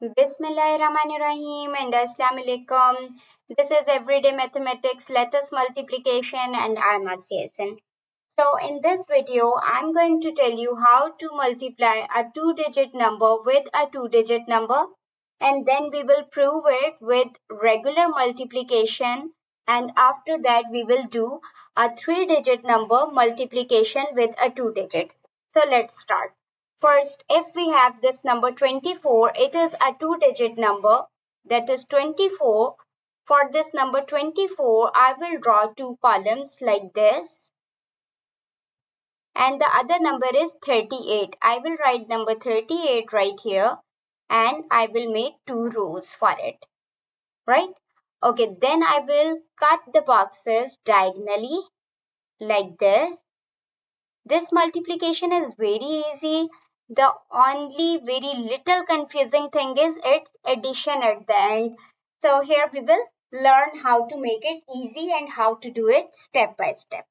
Bismillahirrahmanirrahim and Assalamu alaikum. This is Everyday Mathematics, Lattice Multiplication, and I'm Asyasin. So in this video, I'm going to tell you how to multiply a two-digit number with a two-digit number, and then we will prove it with regular multiplication, and after that we will do a three-digit number multiplication with a two-digit. So let's start. First, if we have this number 24, it is a two-digit number, that is 24. For this number 24, I will draw two columns like this. And the other number is 38. I will write number 38 right here and I will make two rows for it. Right? Okay, then I will cut the boxes diagonally like this. This multiplication is very easy. The only very little confusing thing is its addition at the end. So here we will learn how to make it easy and how to do it step by step.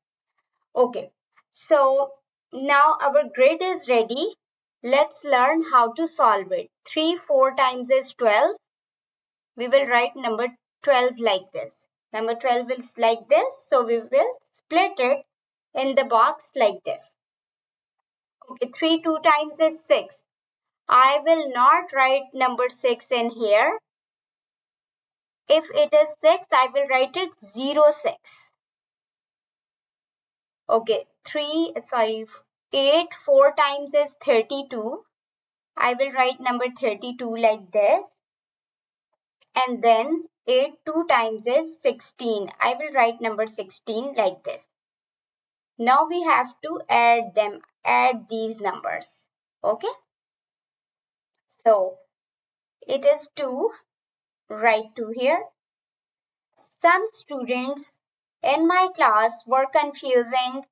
Okay, so now our grid is ready. Let's learn how to solve it. 3 4 times is 12. We will write number 12 like this. Number 12 is like this. So we will split it in the box like this. Okay, 3 2 times is 6. I will not write number 6 in here. If it is 6, I will write it 0 6. Okay, 8 4 times is 32. I will write number 32 like this. And then 8 2 times is 16. I will write number 16 like this. Now we have to add these numbers. Okay. So it is 2. Write 2 here. Some students in my class were confusing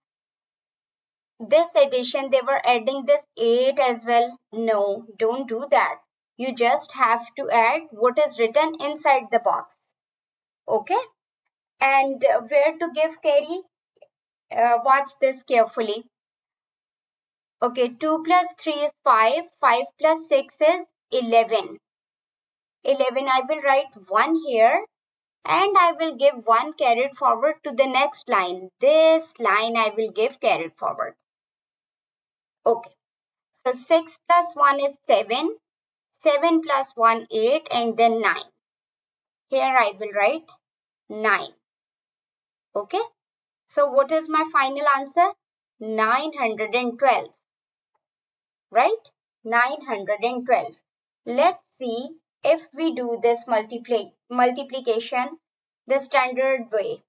this addition. They were adding this 8 as well. No, don't do that. You just have to add what is written inside the box. Okay? And where to give carry? Watch this carefully. Okay, 2 plus 3 is 5. 5 plus 6 is 11. 11, I will write 1 here. And I will give 1 carried forward to the next line. This line I will give carried forward. Okay. So 6 plus 1 is 7. 7 plus 1, 8 and then 9. Here I will write 9. Okay. So what is my final answer? 912. Right? 912. Let's see if we do this multiplication the standard way.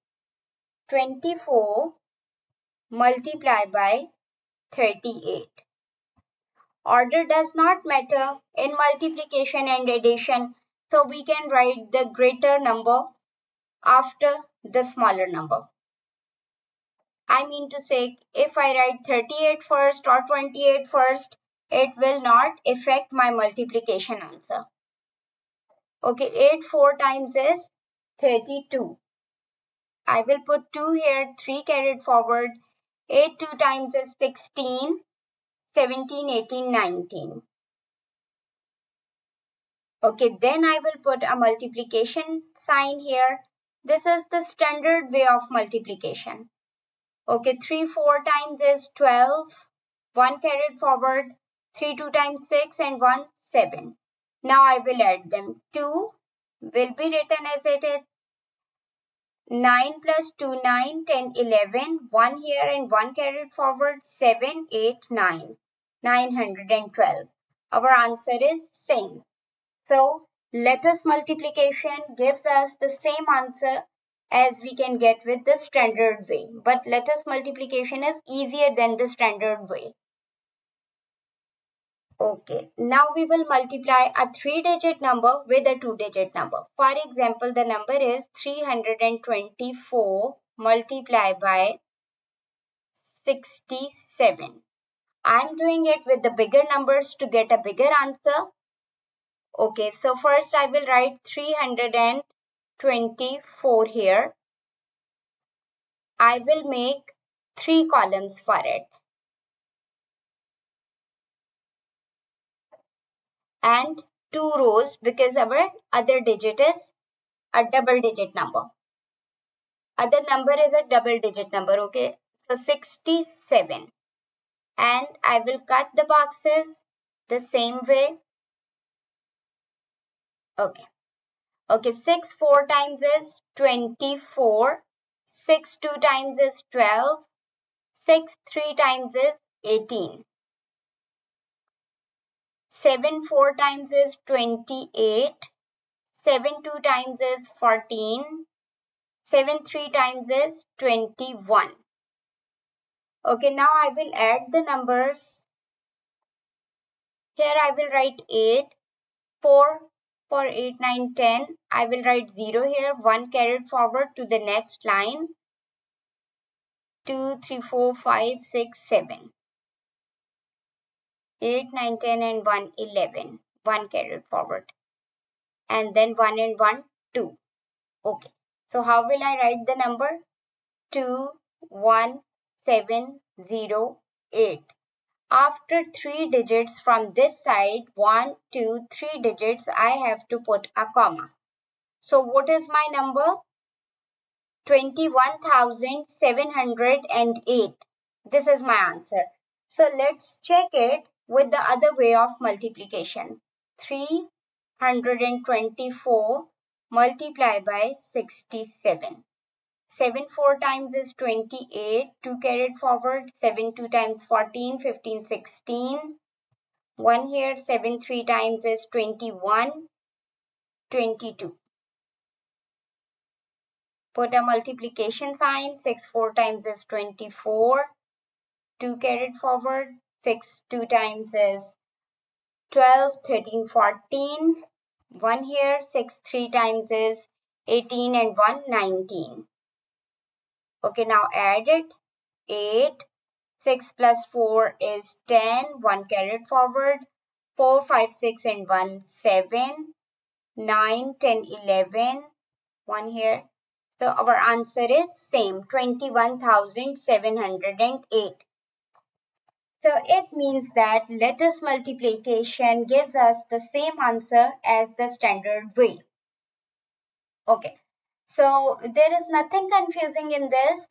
24 multiplied by 38. Order does not matter in multiplication and addition, so we can write the greater number after the smaller number. I mean to say, if I write 38 first or 28 first, it will not affect my multiplication answer. Okay, 8 4 times is 32. I will put 2 here, 3 carried forward. 8 2 times is 16, 17, 18, 19. Okay, then I will put a multiplication sign here. This is the standard way of multiplication. Okay, 3 4 times is 12. 1 carried forward. 3 2 times 6 and 1 7. Now I will add them. 2 will be written as it is. 9 plus 2, 9, 10, 11. 1 here and 1 carried forward. 7, 8, 9. 912. Our answer is same. So lattice multiplication gives us the same answer as we can get with the standard way. But lattice multiplication is easier than the standard way. Okay, now we will multiply a three-digit number with a two-digit number. For example, the number is 324 multiplied by 67. I'm doing it with the bigger numbers to get a bigger answer. Okay, so first I will write 324 here. I will make 3 columns for it. And 2 rows because our other digit is a double digit number. Other number is a double digit number, okay? So 67. And I will cut the boxes the same way. Okay. Okay, 6 4 times is 24. 6 2 times is 12. 6 3 times is 18. 7 4 times is 28. 7 2 times is 14. 7 3 times is 21. Okay, now I will add the numbers. Here I will write 8. 4 for 8, 9, 10. I will write 0 here. 1 carried forward to the next line. 2, 3, 4, 5, 6, 7. 8, 9, 10 and 1, 11. 1 carried forward. And then 1 and 1, 2. Okay. So how will I write the number? 2, 1, 7, 0, 8. After 3 digits from this side, 1, 2, 3 digits, I have to put a comma. So what is my number? 21,708. This is my answer. So let's check it with the other way of multiplication. 324 multiplied by 67. 7 4 times is 28. 2 carried forward. 7 2 times 14. 15 16. 1 here. 7 3 times is 21. 22. Put a multiplication sign. 6 4 times is 24. 2 carried forward. 6 2 times is 12, 13, 14. 1 here. 6 3 times is 18 and 1, 19. Okay, now add it. 8. 6 plus 4 is 10. 1 carried forward. 4, 5, 6 and 1, 7. 9, 10, 11. 1 here. So our answer is same, 21,708. So it means that lattice multiplication gives us the same answer as the standard way. Okay, so there is nothing confusing in this.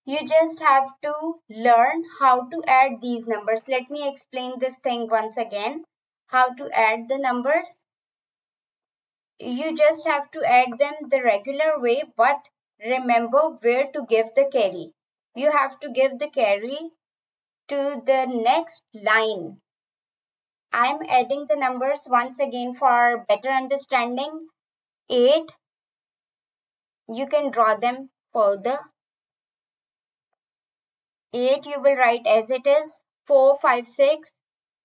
You just have to learn how to add these numbers. Let me explain this thing once again. How to add the numbers. You just have to add them the regular way, but remember where to give the carry. You have to give the carry to the next line. I'm adding the numbers once again for better understanding. 8, you can draw them further. 8 you will write as it is. 4, 5, 6,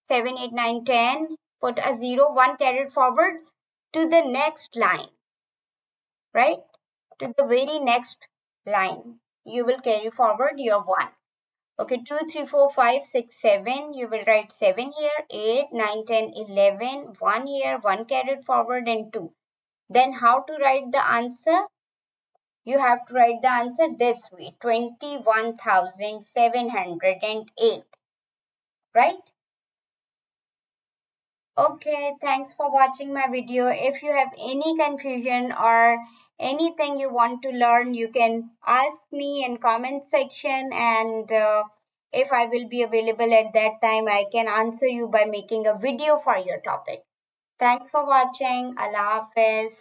7, 8, 9, 10. Put a 0, 1 carried forward to the next line. Right? To the very next line. You will carry forward your 1. Okay, 2, 3, 4, 5, 6, 7. You will write 7 here, 8, 9, 10, 11. 1 here, 1 carried forward and 2. Then how to write the answer? You have to write the answer this way, 21,708. Right? Okay, thanks for watching my video. If you have any confusion or anything you want to learn, you can ask me in comment section, and if I will be available at that time, I can answer you by making a video for your topic. Thanks for watching. Allah Hafiz.